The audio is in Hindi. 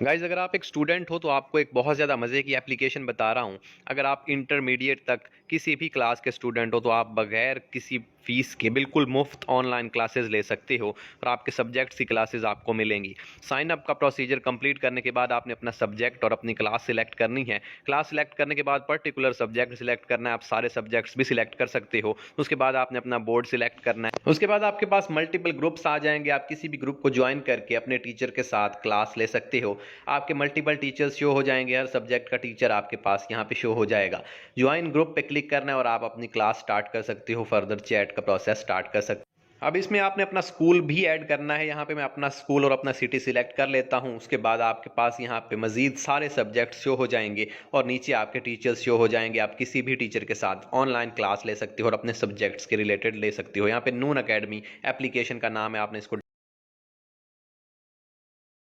गाइज़ अगर आप एक स्टूडेंट हो तो आपको एक बहुत ज़्यादा मज़े की एप्लीकेशन बता रहा हूँ। अगर आप इंटरमीडिएट तक किसी भी क्लास के स्टूडेंट हो तो आप बगैर किसी फ़ीस के बिल्कुल मुफ़्त ऑनलाइन क्लासेस ले सकते हो और आपके सब्जेक्ट्स की क्लासेस आपको मिलेंगी। साइन अप का प्रोसीजर कंप्लीट करने के बाद आपने अपना सब्जेक्ट और अपनी क्लास सिलेक्ट करनी है। क्लास सिलेक्ट करने के बाद पर्टिकुलर सब्जेक्ट सिलेक्ट करना है, आप सारे सब्जेक्ट्स भी सिलेक्ट कर सकते हो। उसके बाद आपने अपना बोर्ड सिलेक्ट करना है। उसके बाद आपके पास मल्टीपल ग्रुप्स आ जाएँगे, आप किसी भी ग्रुप को जॉइन करके अपने टीचर के साथ क्लास ले सकते हो। आपके मल्टीपल टीचर्स शो हो जाएंगे, हर सब्जेक्ट का टीचर आपके पास यहाँ पे शो हो जाएगा। ज्वाइन ग्रुप पे क्लिक करना है और आप अपनी क्लास स्टार्ट कर सकते हो, फर्दर चैट का प्रोसेस स्टार्ट कर सकते हो। अब इसमें आपने अपना स्कूल भी ऐड करना है। यहाँ पे मैं अपना स्कूल और अपना सिटी सिलेक्ट कर लेता हूँ। उसके बाद आपके पास यहाँ पे मजीद सारे सब्जेक्ट शो हो जाएंगे और नीचे आपके टीचर्स शो हो जाएंगे। आप किसी भी टीचर के साथ ऑनलाइन क्लास ले सकते हो और अपने सब्जेक्ट्स के रिलेटेड ले सकते हो। यहाँ पे नून अकेडमी एप्लीकेशन का नाम है, आपने इसको